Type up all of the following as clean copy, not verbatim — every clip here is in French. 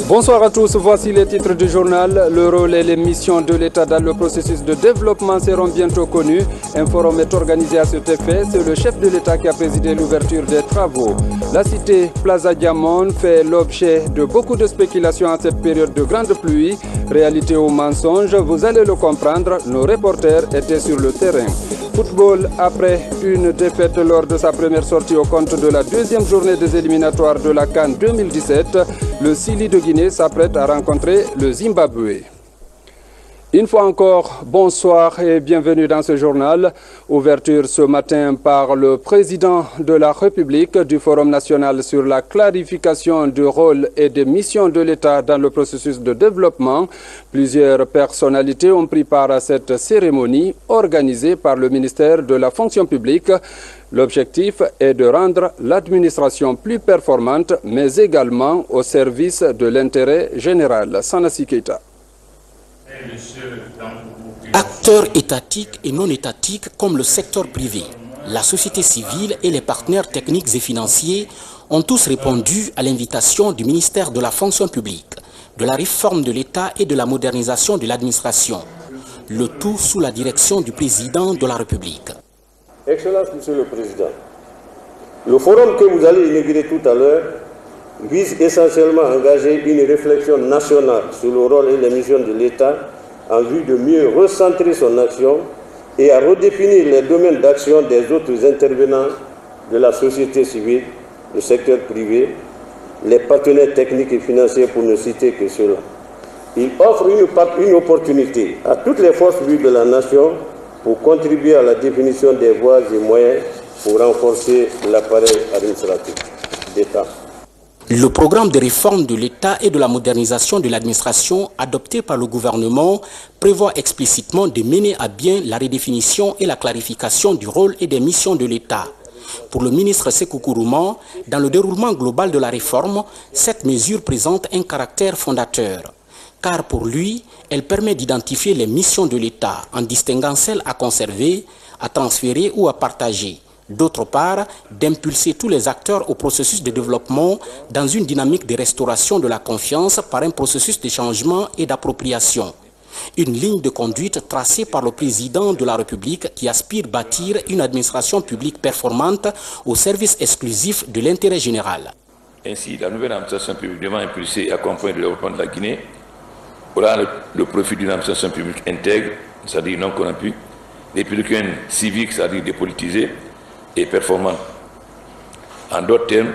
Bonsoir à tous, voici les titres du journal. Le rôle et les missions de l'État dans le processus de développement seront bientôt connus. Un forum est organisé à cet effet. C'est le chef de l'État qui a présidé l'ouverture des travaux. La cité Plaza Diamond fait l'objet de beaucoup de spéculations en cette période de grande pluie. Réalité ou mensonge, vous allez le comprendre. Nos reporters étaient sur le terrain. Football, après une défaite lors de sa première sortie au compte de la deuxième journée des éliminatoires de la CAN 2017, le Sili de Guinée s'apprête à rencontrer le Zimbabwe. Une fois encore, bonsoir et bienvenue dans ce journal. Ouverture ce matin par le président de la République du Forum national sur la clarification du rôle et des missions de l'État dans le processus de développement. Plusieurs personnalités ont pris part à cette cérémonie organisée par le ministère de la fonction publique. L'objectif est de rendre l'administration plus performante, mais également au service de l'intérêt général. Sanassi Keita. Acteurs étatiques et non étatiques comme le secteur privé, la société civile et les partenaires techniques et financiers ont tous répondu à l'invitation du ministère de la fonction publique, de la réforme de l'État et de la modernisation de l'administration. Le tout sous la direction du président de la République. Excellence, Monsieur le Président, le forum que vous allez inaugurer tout à l'heure vise essentiellement à engager une réflexion nationale sur le rôle et les missions de l'État en vue de mieux recentrer son action et à redéfinir les domaines d'action des autres intervenants de la société civile, le secteur privé, les partenaires techniques et financiers pour ne citer que cela. Il offre une opportunité à toutes les forces vives de la nation pour contribuer à la définition des voies et moyens pour renforcer l'appareil administratif d'État. Le programme de réforme de l'État et de la modernisation de l'administration adopté par le gouvernement prévoit explicitement de mener à bien la redéfinition et la clarification du rôle et des missions de l'État. Pour le ministre Sékou Kourouma, dans le déroulement global de la réforme, cette mesure présente un caractère fondateur. Car pour lui, elle permet d'identifier les missions de l'État en distinguant celles à conserver, à transférer ou à partager. D'autre part, d'impulser tous les acteurs au processus de développement dans une dynamique de restauration de la confiance par un processus de changement et d'appropriation. Une ligne de conduite tracée par le président de la République qui aspire à bâtir une administration publique performante au service exclusif de l'intérêt général. Ainsi, la nouvelle administration publique devant impulser et accompagner le développement de la Guinée aura le profit d'une administration publique intègre, c'est-à-dire non corrompue, républicaine civique, c'est-à-dire dépolitisée, et performante. En d'autres termes,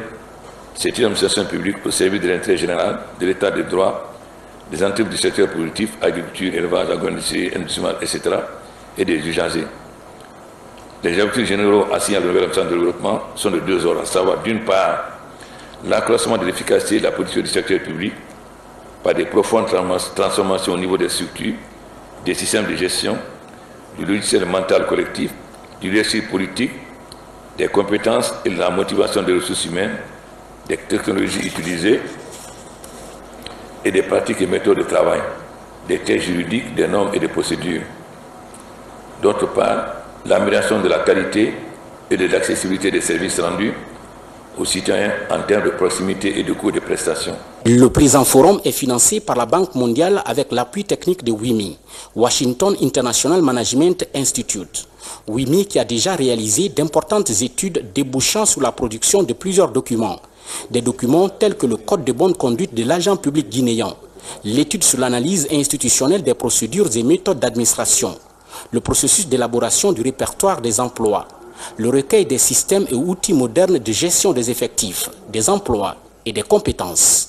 c'est une administration publique au service de l'intérêt général, de l'état de droit, des entreprises du secteur productif, agriculture, élevage, agroindustrie, industrie, etc., et des usagers. Les objectifs généraux assignés à la nouvelle administration de développement sont de deux ordres, à savoir d'une part l'accroissement de l'efficacité de la politique du secteur public par des profondes transformations au niveau des structures, des systèmes de gestion, du logiciel mental collectif, du leadership politique, des compétences et de la motivation des ressources humaines, des technologies utilisées et des pratiques et méthodes de travail, des textes juridiques, des normes et des procédures. D'autre part, l'amélioration de la qualité et de l'accessibilité des services rendus aux citoyens en termes de proximité et de coût de prestations. Le présent forum est financé par la Banque mondiale avec l'appui technique de WIMI, Washington International Management Institute. WIMI qui a déjà réalisé d'importantes études débouchant sur la production de plusieurs documents. Des documents tels que le Code de bonne conduite de l'agent public guinéen, l'étude sur l'analyse institutionnelle des procédures et méthodes d'administration, le processus d'élaboration du répertoire des emplois, le recueil des systèmes et outils modernes de gestion des effectifs, des emplois et des compétences.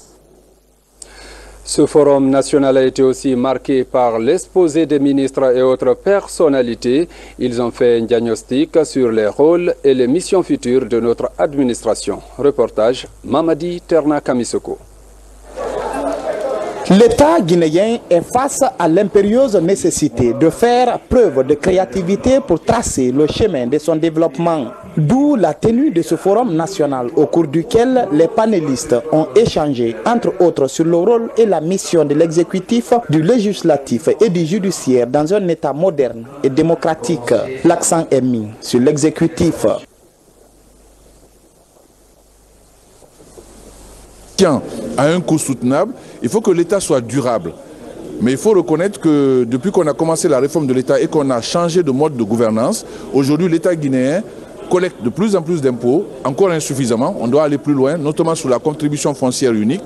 Ce forum national a été aussi marqué par l'exposé des ministres et autres personnalités. Ils ont fait un diagnostic sur les rôles et les missions futures de notre administration. Reportage Mamadi Terna Kamisoko. L'État guinéen est face à l'impérieuse nécessité de faire preuve de créativité pour tracer le chemin de son développement. D'où la tenue de ce forum national au cours duquel les panélistes ont échangé, entre autres, sur le rôle et la mission de l'exécutif, du législatif et du judiciaire dans un État moderne et démocratique. L'accent est mis sur l'exécutif. tient à un coût soutenable, il faut que l'État soit durable. Mais il faut reconnaître que depuis qu'on a commencé la réforme de l'État et qu'on a changé de mode de gouvernance, aujourd'hui l'État guinéen collecte de plus en plus d'impôts, encore insuffisamment. On doit aller plus loin, notamment sur la contribution foncière unique.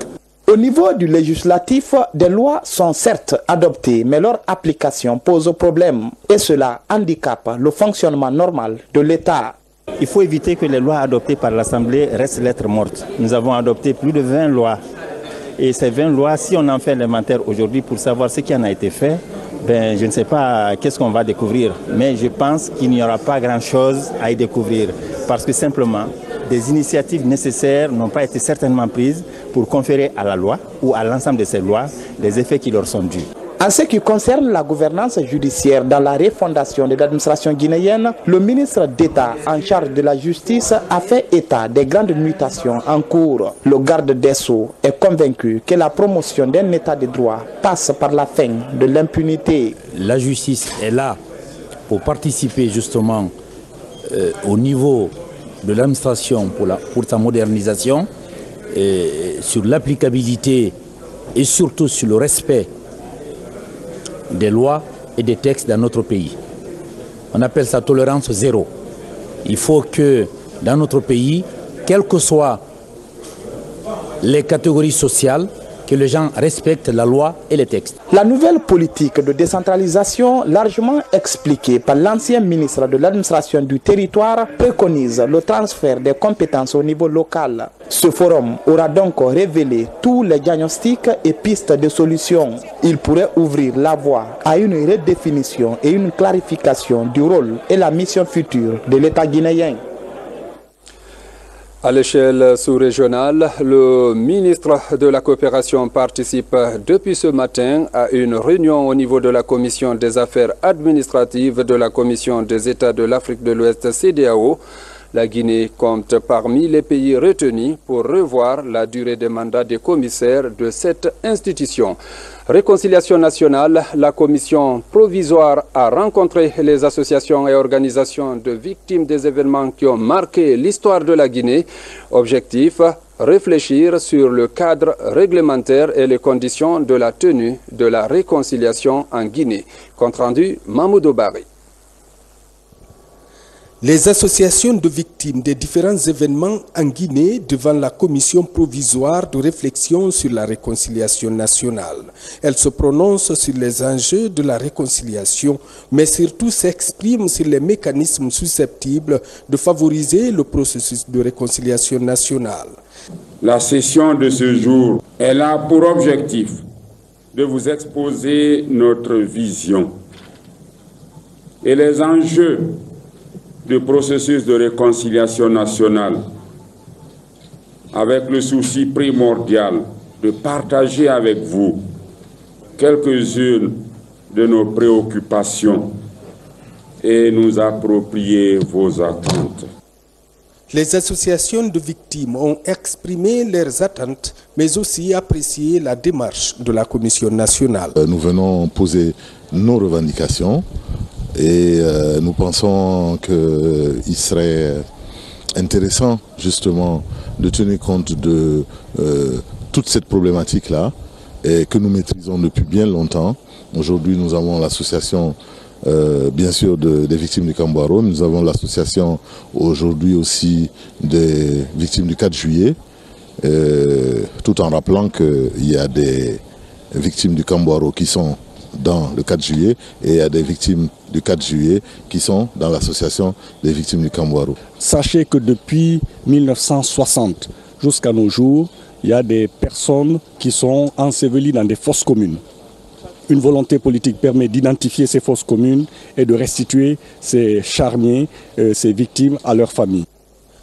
Au niveau du législatif, des lois sont certes adoptées, mais leur application pose problème. Et cela handicape le fonctionnement normal de l'État. Il faut éviter que les lois adoptées par l'Assemblée restent lettres mortes. Nous avons adopté plus de 20 lois. Et ces 20 lois, si on en fait l'inventaire aujourd'hui pour savoir ce qui en a été fait, je ne sais pas qu'est-ce qu'on va découvrir. Mais je pense qu'il n'y aura pas grand-chose à y découvrir. Parce que simplement, des initiatives nécessaires n'ont pas été certainement prises pour conférer à la loi ou à l'ensemble de ces lois les effets qui leur sont dus. En ce qui concerne la gouvernance judiciaire dans la refondation de l'administration guinéenne, le ministre d'État en charge de la justice a fait état des grandes mutations en cours. Le garde des Sceaux est convaincu que la promotion d'un état de droit passe par la fin de l'impunité. La justice est là pour participer justement au niveau de l'administration pour sa modernisation, sur l'applicabilité et surtout sur le respect des lois et des textes dans notre pays. On appelle ça tolérance zéro. Il faut que dans notre pays, quelles que soient les catégories sociales, que les gens respectent la loi et les textes. La nouvelle politique de décentralisation, largement expliquée par l'ancien ministre de l'administration du territoire, préconise le transfert des compétences au niveau local. Ce forum aura donc révélé tous les diagnostics et pistes de solutions. Il pourrait ouvrir la voie à une redéfinition et une clarification du rôle et la mission future de l'État guinéen. À l'échelle sous-régionale, le ministre de la Coopération participe depuis ce matin à une réunion au niveau de la Commission des affaires administratives de la Commission des États de l'Afrique de l'Ouest CEDEAO. La Guinée compte parmi les pays retenus pour revoir la durée des mandats des commissaires de cette institution. Réconciliation nationale, la commission provisoire a rencontré les associations et organisations de victimes des événements qui ont marqué l'histoire de la Guinée. Objectif, réfléchir sur le cadre réglementaire et les conditions de la tenue de la réconciliation en Guinée. Compte rendu, Mahmoud Bari. Les associations de victimes des différents événements en Guinée devant la commission provisoire de réflexion sur la réconciliation nationale. Elles se prononcent sur les enjeux de la réconciliation, mais surtout s'expriment sur les mécanismes susceptibles de favoriser le processus de réconciliation nationale. La session de ce jour, elle a pour objectif de vous exposer notre vision et les enjeux du processus de réconciliation nationale, avec le souci primordial de partager avec vous quelques-unes de nos préoccupations et nous approprier vos attentes. Les associations de victimes ont exprimé leurs attentes, mais aussi apprécié la démarche de la Commission nationale. Nous venons poser nos revendications. Et nous pensons qu'il serait intéressant justement de tenir compte de toute cette problématique-là et que nous maîtrisons depuis bien longtemps. Aujourd'hui, nous avons l'association bien sûr des victimes du Kambouaro. Nous avons l'association aujourd'hui aussi des victimes du 4 juillet, tout en rappelant qu'il y a des victimes du Kambouaro qui sont dans le 4 juillet et il y a des victimes du 4 juillet qui sont dans l'association des victimes du Kambouaro. Sachez que depuis 1960 jusqu'à nos jours, il y a des personnes qui sont ensevelies dans des fosses communes. Une volonté politique permet d'identifier ces fosses communes et de restituer ces charniers, ces victimes à leurs familles.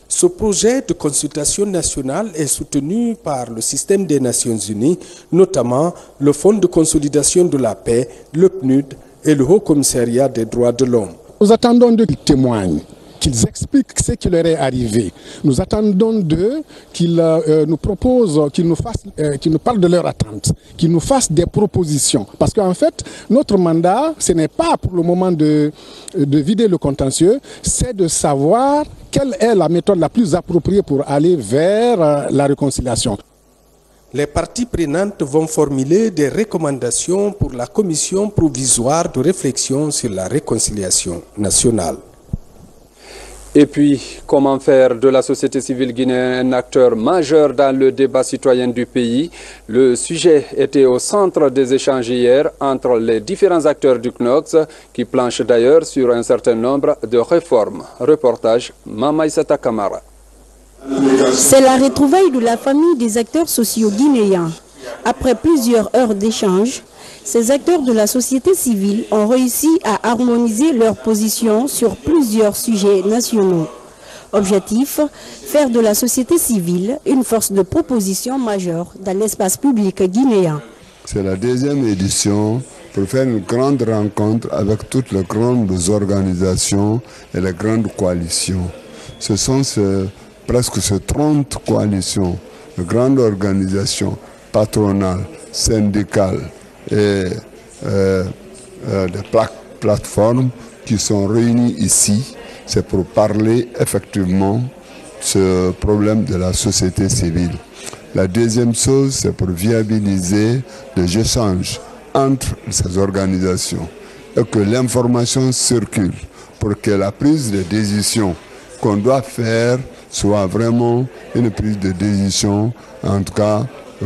Ce projet de consultation nationale est soutenu par le système des Nations Unies, notamment le Fonds de consolidation de la paix, le PNUD et le Haut Commissariat des droits de l'homme. Nous attendons d'eux qu'ils témoignent, qu'ils expliquent ce qui leur est arrivé. Nous attendons d'eux qu'ils nous proposent, qu'ils nous parlent de leurs attentes, qu'ils nous fassent des propositions. Parce qu'en fait, notre mandat, ce n'est pas pour le moment de vider le contentieux, c'est de savoir quelle est la méthode la plus appropriée pour aller vers la réconciliation. Les parties prenantes vont formuler des recommandations pour la commission provisoire de réflexion sur la réconciliation nationale. Et puis, comment faire de la société civile guinéenne un acteur majeur dans le débat citoyen du pays? Le sujet était au centre des échanges hier entre les différents acteurs du CNOX, qui planchent d'ailleurs sur un certain nombre de réformes. Reportage Mamaïsata Kamara. C'est la retrouvaille de la famille des acteurs sociaux guinéens. Après plusieurs heures d'échanges, ces acteurs de la société civile ont réussi à harmoniser leurs positions sur plusieurs sujets nationaux. Objectif, faire de la société civile une force de proposition majeure dans l'espace public guinéen. C'est la deuxième édition pour faire une grande rencontre avec toutes les grandes organisations et les grandes coalitions. Ce sont presque 30 coalitions, de grandes organisations patronales, syndicales et des plateformes qui sont réunies ici. C'est pour parler effectivement de ce problème de la société civile. La deuxième chose, c'est pour viabiliser les échanges entre ces organisations et que l'information circule pour que la prise de décision qu'on doit faire soit vraiment une prise de décision, en tout cas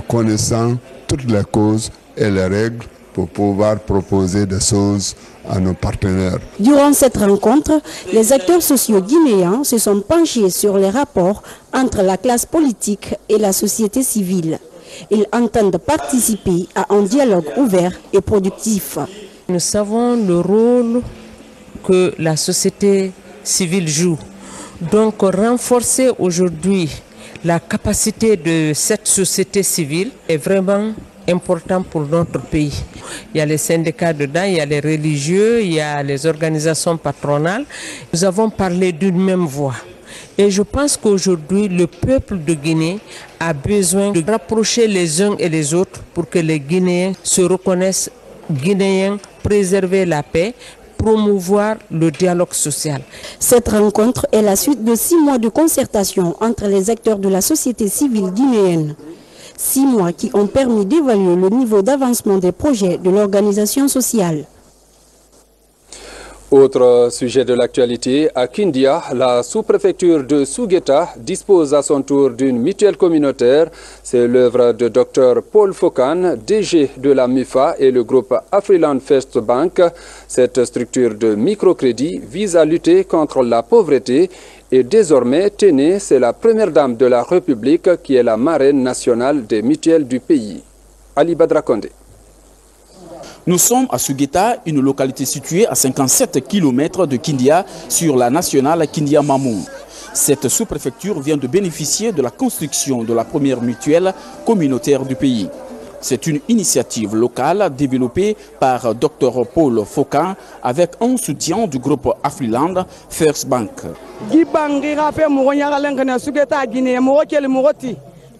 connaissant toutes les causes et les règles pour pouvoir proposer des choses à nos partenaires. Durant cette rencontre, les acteurs sociaux guinéens se sont penchés sur les rapports entre la classe politique et la société civile. Ils entendent participer à un dialogue ouvert et productif. Nous savons le rôle que la société civile joue. Donc renforcer aujourd'hui la capacité de cette société civile est vraiment important pour notre pays. Il y a les syndicats dedans, il y a les religieux, il y a les organisations patronales. Nous avons parlé d'une même voix. Et je pense qu'aujourd'hui, le peuple de Guinée a besoin de rapprocher les uns et les autres pour que les Guinéens se reconnaissent Guinéens, préserver la paix, promouvoir le dialogue social. Cette rencontre est la suite de 6 mois de concertation entre les acteurs de la société civile guinéenne. 6 mois qui ont permis d'évaluer le niveau d'avancement des projets de l'organisation sociale. Autre sujet de l'actualité, à Kindia, la sous-préfecture de Sougueta dispose à son tour d'une mutuelle communautaire. C'est l'œuvre de Dr Paul Fokan, DG de la MIFA et le groupe Afriland First Bank. Cette structure de microcrédit vise à lutter contre la pauvreté et désormais, Téné, c'est la première dame de la République qui est la marraine nationale des mutuelles du pays. Ali Badra Kondé. Nous sommes à Sougueta, une localité située à 57 km de Kindia sur la nationale Kindia-Mamou. Cette sous-préfecture vient de bénéficier de la construction de la première mutuelle communautaire du pays. C'est une initiative locale développée par Dr Paul Fokan avec un soutien du groupe Afriland First Bank.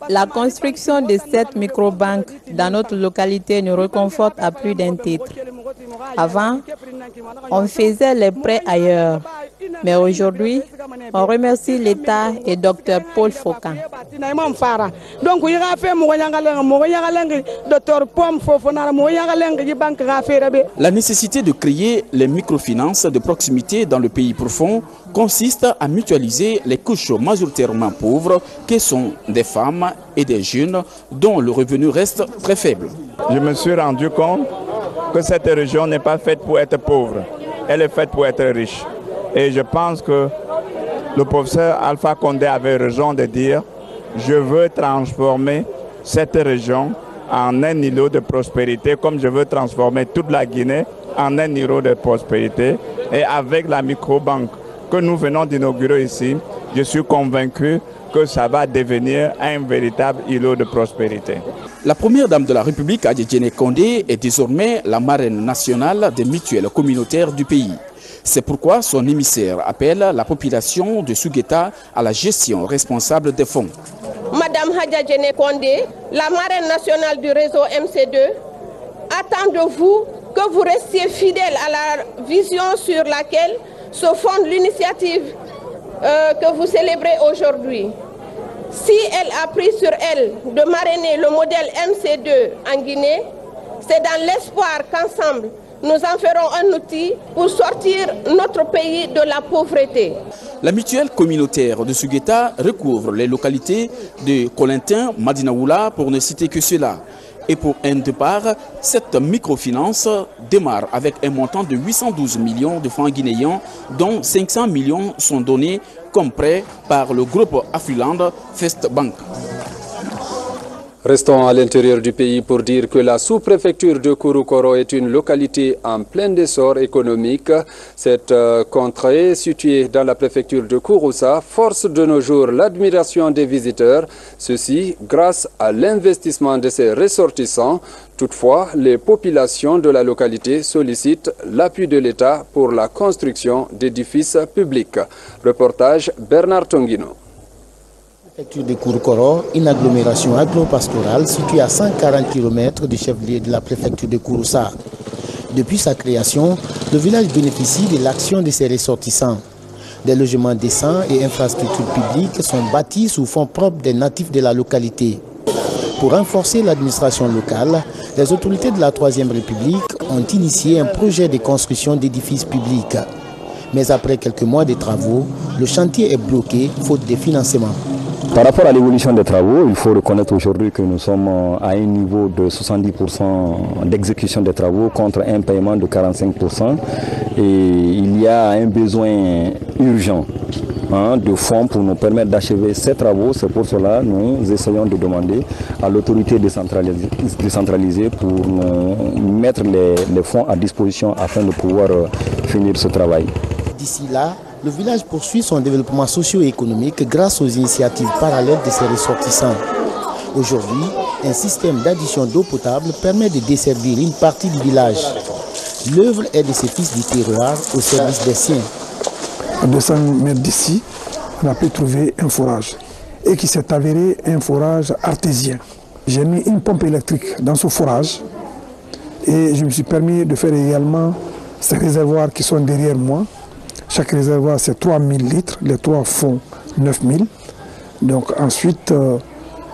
La construction de cette microbanque dans notre localité nous réconforte à plus d'un titre. Avant, on faisait les prêts ailleurs, mais aujourd'hui, on remercie l'État et Dr Paul Fokan. La nécessité de créer les microfinances de proximité dans le pays profond consiste à mutualiser les couches majoritairement pauvres que sont des femmes et des jeunes dont le revenu reste très faible. Je me suis rendu compte que cette région n'est pas faite pour être pauvre, elle est faite pour être riche. Et je pense que le professeur Alpha Condé avait raison de dire « Je veux transformer cette région en un îlot de prospérité comme je veux transformer toute la Guinée en un îlot de prospérité. » Et avec la microbanque que nous venons d'inaugurer ici, je suis convaincu que ça va devenir un véritable îlot de prospérité. La première dame de la République, Adjedjene Kondé, est désormais la marraine nationale des mutuelles communautaires du pays. C'est pourquoi son émissaire appelle la population de Sougueta à la gestion responsable des fonds. Madame Adjedjene Kondé, la marraine nationale du réseau MC2, attend de vous que vous restiez fidèle à la vision sur laquelle se fonde l'initiative que vous célébrez aujourd'hui. Si elle a pris sur elle de marrainer le modèle MC2 en Guinée, c'est dans l'espoir qu'ensemble, nous en ferons un outil pour sortir notre pays de la pauvreté. La mutuelle communautaire de Sugueta recouvre les localités de Colintin, Madinaoula, pour ne citer que cela. Et pour un départ, cette microfinance démarre avec un montant de 812 millions de francs guinéens, dont 500 millions sont donnés comme prêt par le groupe Afriland First Bank. Restons à l'intérieur du pays pour dire que la sous-préfecture de Kouroukoro est une localité en plein essor économique. Cette contrée, située dans la préfecture de Kouroussa, force de nos jours l'admiration des visiteurs, ceci grâce à l'investissement de ses ressortissants. Toutefois, les populations de la localité sollicitent l'appui de l'État pour la construction d'édifices publics. Reportage Bernard Tonguino. Préfecture de Kouroukoro, une agglomération agro-pastorale située à 140 km du chef-lieu de la préfecture de Kouroussa. Depuis sa création, le village bénéficie de l'action de ses ressortissants. Des logements décents et infrastructures publiques sont bâtis sous fonds propres des natifs de la localité. Pour renforcer l'administration locale, les autorités de la Troisième République ont initié un projet de construction d'édifices publics. Mais après quelques mois de travaux, le chantier est bloqué faute de financement. Par rapport à l'évolution des travaux, il faut reconnaître aujourd'hui que nous sommes à un niveau de 70% d'exécution des travaux contre un paiement de 45%. Et il y a un besoin urgent de fonds pour nous permettre d'achever ces travaux. C'est pour cela que nous essayons de demander à l'autorité décentralisée pour nous mettre les fonds à disposition afin de pouvoir finir ce travail. D'ici là, le village poursuit son développement socio-économique grâce aux initiatives parallèles de ses ressortissants. Aujourd'hui, un système d'addition d'eau potable permet de desservir une partie du village. L'œuvre est de ces fils du terroir au service des siens. À 200 mètres d'ici, on a pu trouver un forage et qui s'est avéré un forage artésien. J'ai mis une pompe électrique dans ce forage et je me suis permis de faire également ces réservoirs qui sont derrière moi. Chaque réservoir, c'est 3000 litres, les trois font 9000. Donc ensuite,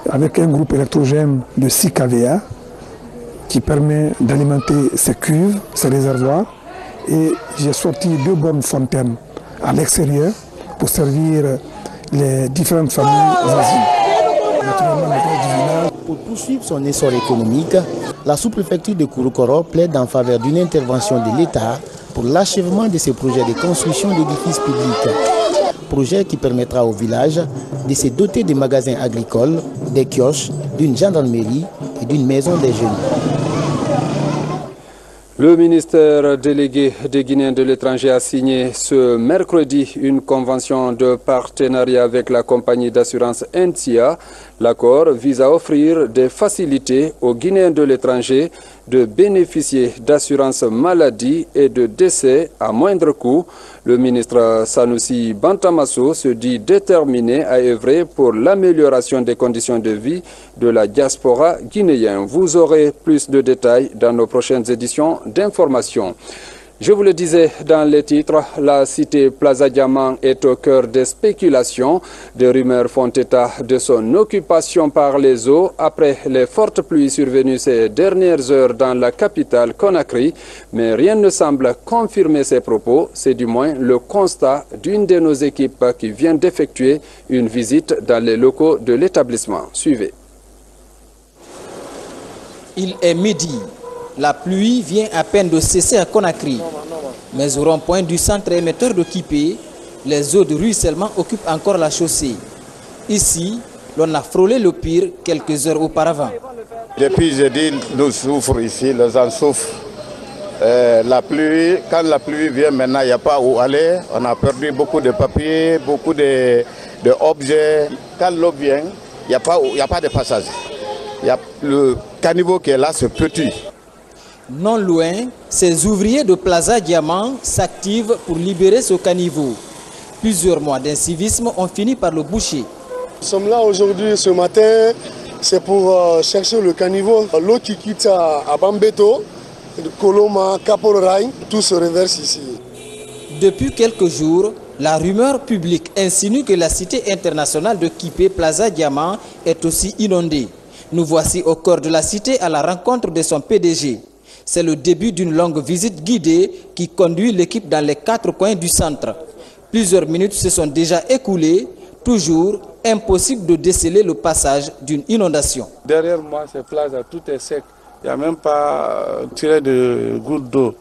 avec un groupe électrogène de 6 kVA qui permet d'alimenter ces cuves, ces réservoirs. Et j'ai sorti 2 bornes fontaines à l'extérieur pour servir les différentes familles asiles. Pour poursuivre son essor économique, la sous-préfecture de Kouroukoro plaide en faveur d'une intervention de l'État pour l'achèvement de ces projets de construction d'édifices publics. Projet qui permettra au village de se doter de magasins agricoles, des kiosques, d'une gendarmerie et d'une maison des jeunes. Le ministère délégué des Guinéens de l'étranger a signé ce mercredi une convention de partenariat avec la compagnie d'assurance NTIA. L'accord vise à offrir des facilités aux Guinéens de l'étranger de bénéficier d'assurance maladie et de décès à moindre coût. Le ministre Sanoussi Bantamasso se dit déterminé à œuvrer pour l'amélioration des conditions de vie de la diaspora guinéenne. Vous aurez plus de détails dans nos prochaines éditions d'information. Je vous le disais dans les titres, la cité Plaza Diamant est au cœur des spéculations. Des rumeurs font état de son occupation par les eaux après les fortes pluies survenues ces dernières heures dans la capitale Conakry. Mais rien ne semble confirmer ces propos. C'est du moins le constat d'une de nos équipes qui vient d'effectuer une visite dans les locaux de l'établissement. Suivez. Il est midi. La pluie vient à peine de cesser à Conakry. Mais au rond-point du centre émetteur de Kipé, les eaux de ruissellement occupent encore la chaussée. Ici, l'on a frôlé le pire quelques heures auparavant. Depuis jeudi, nous souffrons ici, les gens souffrent. La pluie, quand la pluie vient maintenant, il n'y a pas où aller. On a perdu beaucoup de papiers, beaucoup d'objets. Quand l'eau vient, il n'y a pas de passage. Le caniveau qui est là, c'est petit. Non loin, ces ouvriers de Plaza Diamant s'activent pour libérer ce caniveau. Plusieurs mois d'incivisme ont fini par le boucher. Nous sommes là aujourd'hui, ce matin, c'est pour chercher le caniveau. L'eau qui quitte à Bambeto, Koloma, Kapolraï, tout se reverse ici. Depuis quelques jours, La rumeur publique insinue que la cité internationale de Kipé, Plaza Diamant, est aussi inondée. Nous voici au cœur de la cité à la rencontre de son PDG. C'est le début d'une longue visite guidée qui conduit l'équipe dans les 4 coins du centre. Plusieurs minutes se sont déjà écoulées, toujours impossible de déceler le passage d'une inondation. Derrière moi, c'est Plaza, tout est sec. Il n'y a même pas tiré de gouttes d'eau.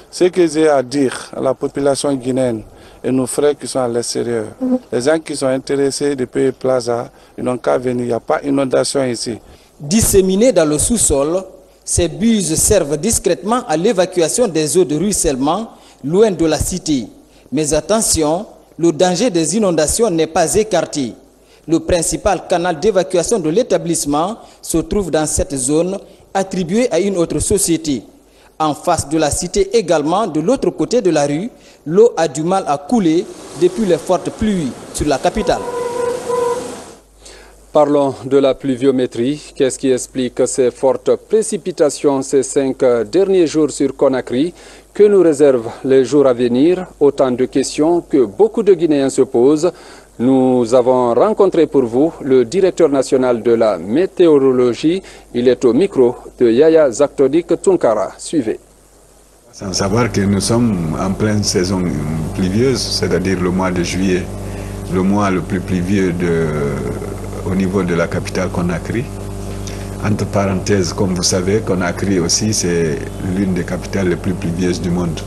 Ce que j'ai à dire à la population guinéenne et nos frères qui sont à l'extérieur, les gens qui sont intéressés de payer Plaza, ils n'ont qu'à venir. Il n'y a pas d'inondation ici. Disséminées dans le sous-sol, ces buses servent discrètement à l'évacuation des eaux de ruissellement loin de la cité. Mais attention, le danger des inondations n'est pas écarté. Le principal canal d'évacuation de l'établissement se trouve dans cette zone attribuée à une autre société. En face de la cité également, de l'autre côté de la rue, l'eau a du mal à couler depuis les fortes pluies sur la capitale. Parlons de la pluviométrie. Qu'est-ce qui explique ces fortes précipitations ces 5 derniers jours sur Conakry? Que nous réservent les jours à venir? Autant de questions que beaucoup de Guinéens se posent. Nous avons rencontré pour vous le directeur national de la météorologie. Il est au micro de Yaya Zaktodik Tunkara. Suivez. Sans savoir que nous sommes en pleine saison pluvieuse, c'est-à-dire le mois de juillet, le mois le plus pluvieux au niveau de la capitale Conakry. Entre parenthèses, comme vous savez, Conakry aussi, c'est l'une des capitales les plus pluvieuses du monde.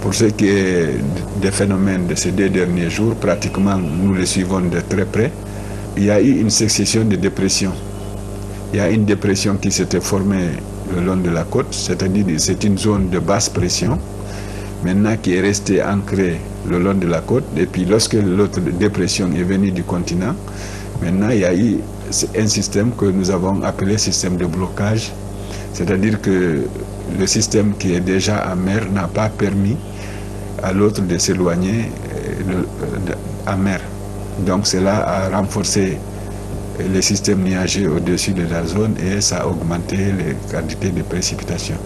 Pour ce qui est des phénomènes de ces 2 derniers jours, pratiquement nous les suivons de très près. Il y a eu une succession de dépressions. Il y a une dépression qui s'était formée le long de la côte, c'est-à-dire c'est une zone de basse pression, maintenant qui est restée ancrée le long de la côte. Et puis lorsque l'autre dépression est venue du continent, maintenant il y a eu un système que nous avons appelé système de blocage, c'est-à-dire que le système qui est déjà en mer n'a pas permis à l'autre de s'éloigner en mer. Donc cela a renforcé les systèmes nuageux au-dessus de la zone et ça a augmenté les quantités de précipitations.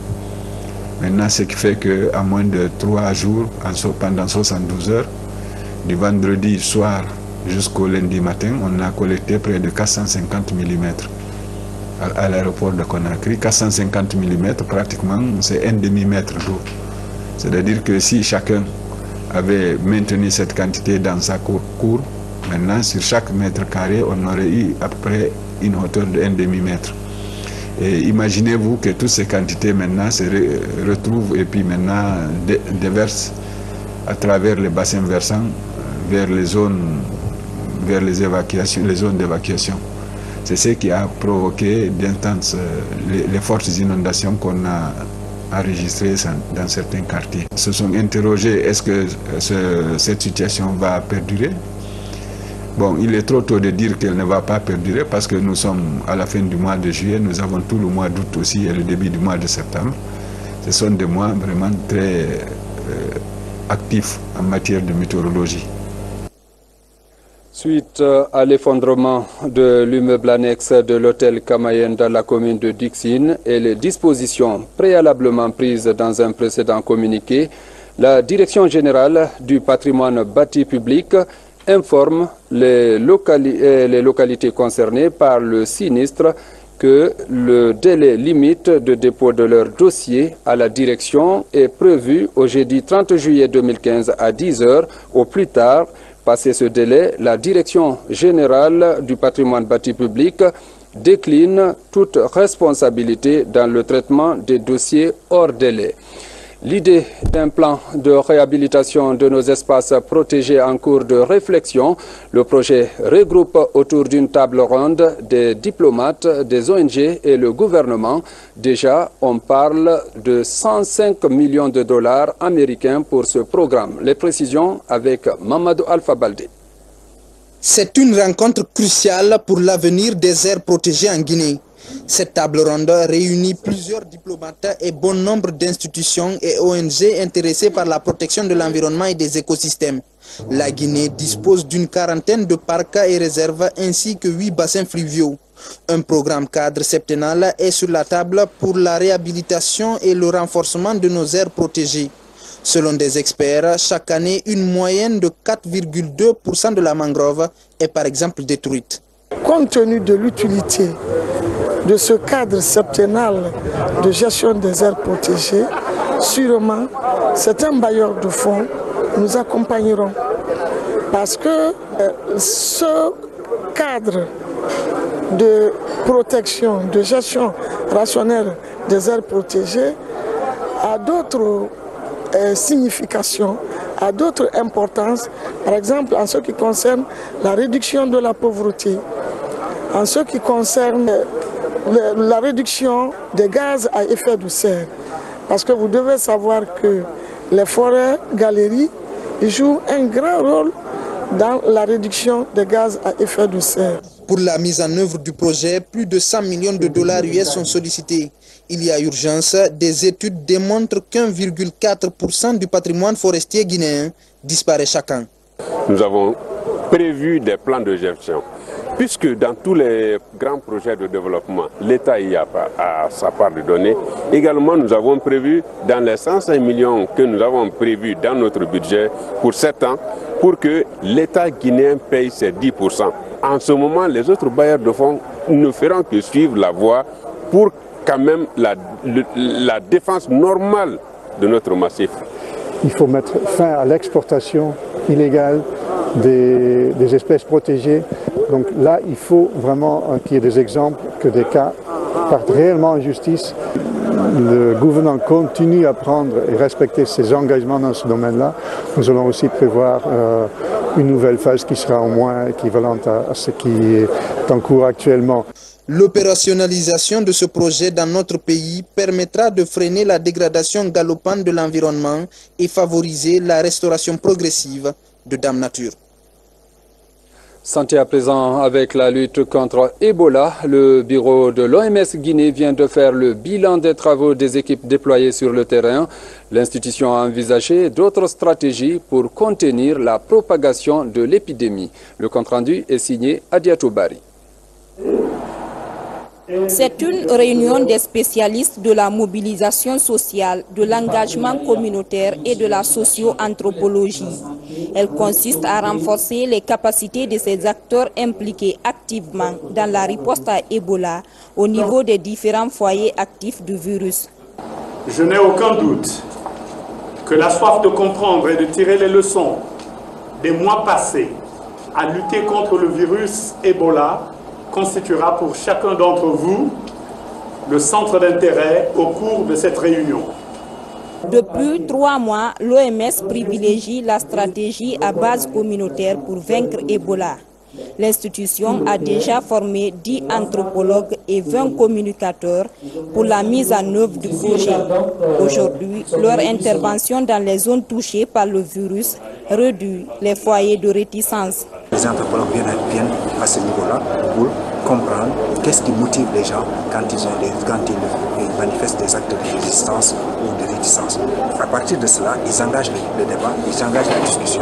Maintenant, ce qui fait qu'à moins de 3 jours, pendant 72 heures, du vendredi soir jusqu'au lundi matin, on a collecté près de 450 mm à l'aéroport de Conakry. 450 mm, pratiquement, c'est un demi-mètre d'eau. C'est-à-dire que si chacun avait maintenu cette quantité dans sa cour, maintenant, sur chaque mètre carré, on aurait eu à peu près une hauteur de un demi-mètre. Et imaginez-vous que toutes ces quantités maintenant se retrouvent et puis maintenant déversent à travers les bassins versants vers les zones, vers les zones d'évacuation. C'est ce qui a provoqué d'intenses, les fortes inondations qu'on a enregistrées dans certains quartiers. Ils se sont interrogés, est-ce que cette situation va perdurer? Bon, il est trop tôt de dire qu'elle ne va pas perdurer parce que nous sommes à la fin du mois de juillet, nous avons tout le mois d'août aussi et le début du mois de septembre. Ce sont des mois vraiment très actifs en matière de météorologie. Suite à l'effondrement de l'immeuble annexe de l'hôtel Kamayen dans la commune de Dixine et les dispositions préalablement prises dans un précédent communiqué, la Direction générale du patrimoine bâti public informe les localités concernées par le sinistre que le délai limite de dépôt de leur dossier à la direction est prévu au jeudi 30 juillet 2015 à 10 h au plus tard. Passé ce délai, la Direction générale du patrimoine bâti public décline toute responsabilité dans le traitement des dossiers hors délai. L'idée d'un plan de réhabilitation de nos espaces protégés en cours de réflexion, le projet regroupe autour d'une table ronde des diplomates, des ONG et le gouvernement. Déjà, on parle de 105 millions de dollars américains pour ce programme. Les précisions avec Mamadou Alpha Baldé. C'est une rencontre cruciale pour l'avenir des aires protégées en Guinée. Cette table ronde réunit plusieurs diplomates et bon nombre d'institutions et ONG intéressées par la protection de l'environnement et des écosystèmes. La Guinée dispose d'une quarantaine de parcs et réserves ainsi que 8 bassins fluviaux. Un programme cadre septennal est sur la table pour la réhabilitation et le renforcement de nos aires protégées. Selon des experts, chaque année, une moyenne de 4,2% de la mangrove est par exemple détruite. Compte tenu de l'utilité de ce cadre septennal de gestion des aires protégées, sûrement, certains bailleurs de fonds nous accompagneront. Parce que ce cadre de protection, de gestion rationnelle des aires protégées a d'autres significations, a d'autres importances, par exemple en ce qui concerne la réduction de la pauvreté, en ce qui concerne la réduction des gaz à effet de serre. Parce que vous devez savoir que les forêts galeries jouent un grand rôle dans la réduction des gaz à effet de serre. Pour la mise en œuvre du projet, plus de 100 millions de dollars US sont sollicités. Il y a urgence. Des études démontrent qu'1,4% du patrimoine forestier guinéen disparaît chaque an. Nous avons prévu des plans de gestion, puisque dans tous les grands projets de développement, l'État y a sa part de données. Également, nous avons prévu dans les 105 millions que nous avons prévus dans notre budget pour 7 ans, pour que l'État guinéen paye ses 10%. En ce moment, les autres bailleurs de fonds ne feront que suivre la voie pour quand même la défense normale de notre massif. Il faut mettre fin à l'exportation illégale des espèces protégées. Donc là, il faut vraiment qu'il y ait des exemples, que des cas partent réellement en justice. Le gouvernement continue à prendre et respecter ses engagements dans ce domaine-là. Nous allons aussi prévoir une nouvelle phase qui sera au moins équivalente à ce qui est en cours actuellement. L'opérationnalisation de ce projet dans notre pays permettra de freiner la dégradation galopante de l'environnement et favoriser la restauration progressive de Dame Nature. Santé à présent avec la lutte contre Ebola. Le bureau de l'OMS Guinée vient de faire le bilan des travaux des équipes déployées sur le terrain. L'institution a envisagé d'autres stratégies pour contenir la propagation de l'épidémie. Le compte-rendu est signé Adiatou Bari. C'est une réunion des spécialistes de la mobilisation sociale, de l'engagement communautaire et de la socio-anthropologie. Elle consiste à renforcer les capacités de ces acteurs impliqués activement dans la riposte à Ebola au niveau des différents foyers actifs du virus. Je n'ai aucun doute que la soif de comprendre et de tirer les leçons des mois passés à lutter contre le virus Ebola constituera pour chacun d'entre vous le centre d'intérêt au cours de cette réunion. Depuis 3 mois, l'OMS privilégie la stratégie à base communautaire pour vaincre Ebola. L'institution a déjà formé 10 anthropologues et 20 communicateurs pour la mise en œuvre du projet. Aujourd'hui, leur intervention dans les zones touchées par le virus réduit les foyers de réticence. Les anthropologues viennent à ce niveau-là pour comprendre qu'est-ce qui motive les gens quand ils manifestent des actes de résistance ou de réticence. À partir de cela, ils engagent le débat, ils engagent la discussion,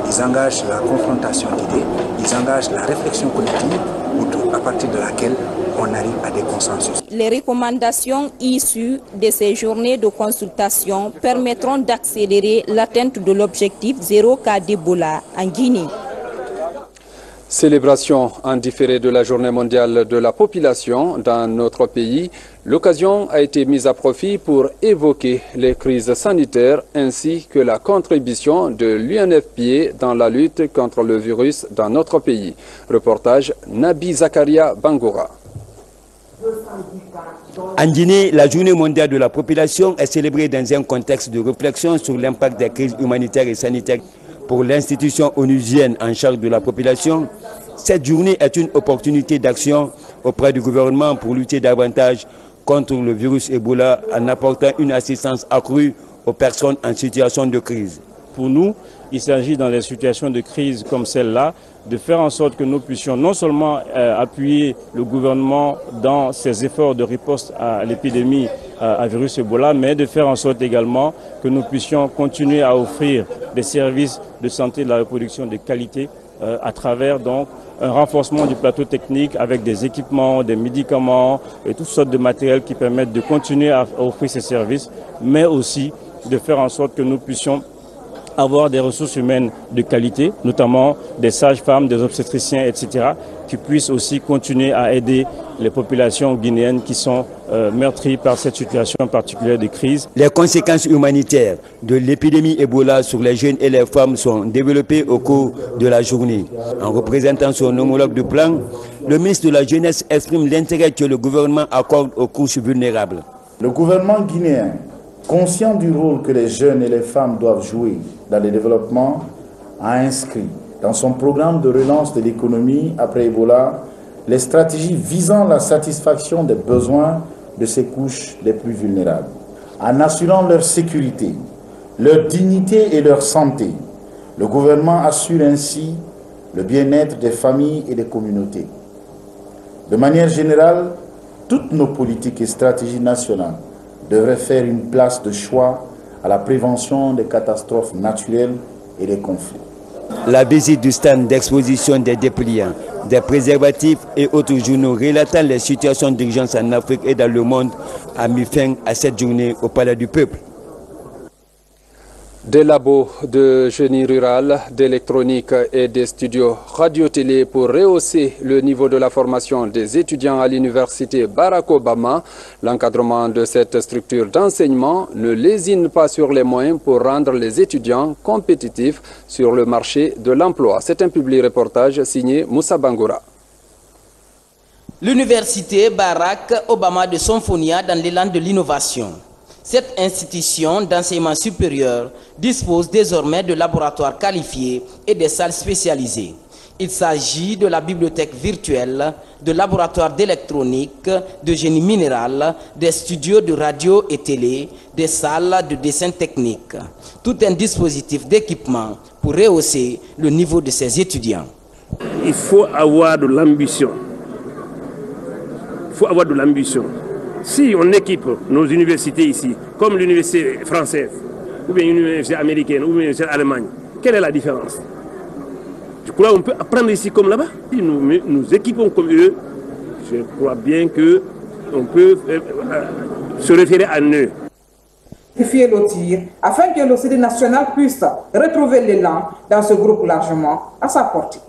ils engagent la confrontation d'idées, ils engagent la réflexion collective à partir de laquelle on arrive à des consensus. Les recommandations issues de ces journées de consultation permettront d'accélérer l'atteinte de l'objectif 0 cas d'Ebola en Guinée. Célébration en différé de la Journée mondiale de la population dans notre pays. L'occasion a été mise à profit pour évoquer les crises sanitaires ainsi que la contribution de l'UNFPA dans la lutte contre le virus dans notre pays. Reportage Nabi Zakaria Bangoura. En Guinée, la Journée mondiale de la population est célébrée dans un contexte de réflexion sur l'impact des crises humanitaires et sanitaires. Pour l'institution onusienne en charge de la population, cette journée est une opportunité d'action auprès du gouvernement pour lutter davantage contre le virus Ebola en apportant une assistance accrue aux personnes en situation de crise. Pour nous, il s'agit dans des situations de crise comme celle-là de faire en sorte que nous puissions non seulement appuyer le gouvernement dans ses efforts de riposte à l'épidémie à virus Ebola, mais de faire en sorte également que nous puissions continuer à offrir des services de santé de la reproduction de qualité à travers donc un renforcement du plateau technique avec des équipements, des médicaments et toutes sortes de matériels qui permettent de continuer à offrir ces services, mais aussi de faire en sorte que nous puissions avoir des ressources humaines de qualité, notamment des sages-femmes, des obstétriciens, etc., qui puissent aussi continuer à aider les populations guinéennes qui sont meurtries par cette situation particulière de crise. Les conséquences humanitaires de l'épidémie Ebola sur les jeunes et les femmes sont développées au cours de la journée. En représentant son homologue de plan, le ministre de la Jeunesse exprime l'intérêt que le gouvernement accorde aux couches vulnérables. Le gouvernement guinéen, conscient du rôle que les jeunes et les femmes doivent jouer dans le développement, a inscrit dans son programme de relance de l'économie après Ebola les stratégies visant la satisfaction des besoins de ces couches les plus vulnérables, en assurant leur sécurité, leur dignité et leur santé. Le gouvernement assure ainsi le bien-être des familles et des communautés. De manière générale, toutes nos politiques et stratégies nationales devraient faire une place de choix à la prévention des catastrophes naturelles et des conflits. La visite du stand d'exposition des dépliants, des préservatifs et autres journaux relatant les situations d'urgence en Afrique et dans le monde a mis fin à cette journée au Palais du Peuple. Des labos de génie rural, d'électronique et des studios radio-télé pour rehausser le niveau de la formation des étudiants à l'université Barack Obama. L'encadrement de cette structure d'enseignement ne lésine pas sur les moyens pour rendre les étudiants compétitifs sur le marché de l'emploi. C'est un public reportage signé Moussa Bangoura. L'université Barack Obama de Sonfonia dans l'élan de l'innovation. Cette institution d'enseignement supérieur dispose désormais de laboratoires qualifiés et des salles spécialisées. Il s'agit de la bibliothèque virtuelle, de laboratoires d'électronique, de génie minéral, des studios de radio et télé, des salles de dessin technique. Tout un dispositif d'équipement pour rehausser le niveau de ses étudiants. Il faut avoir de l'ambition. Il faut avoir de l'ambition. Si on équipe nos universités ici, comme l'université française, ou bien l'université américaine, ou bien l'université allemande, quelle est la différence? Je crois qu'on peut apprendre ici comme là-bas. Si nous équipons comme eux, je crois bien qu'on peut se référer à eux. Le tir afin que l'OCDE national puisse retrouver l'élan dans ce groupe largement à sa portée.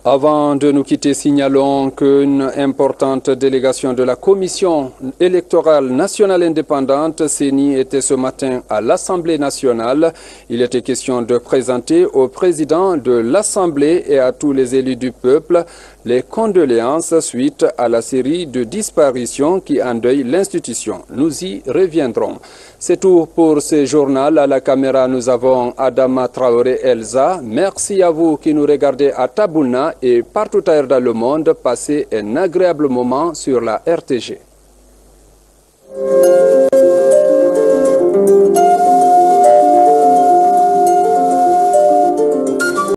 Avant de nous quitter, signalons qu'une importante délégation de la Commission électorale nationale indépendante, CENI, était ce matin à l'Assemblée nationale. Il était question de présenter au président de l'Assemblée et à tous les élus du peuple les condoléances suite à la série de disparitions qui endeuillent l'institution. Nous y reviendrons. C'est tout pour ce journal. À la caméra, nous avons Adama Traoré Elsa. Merci à vous qui nous regardez à Tabouna et partout ailleurs dans le monde. Passez un agréable moment sur la RTG.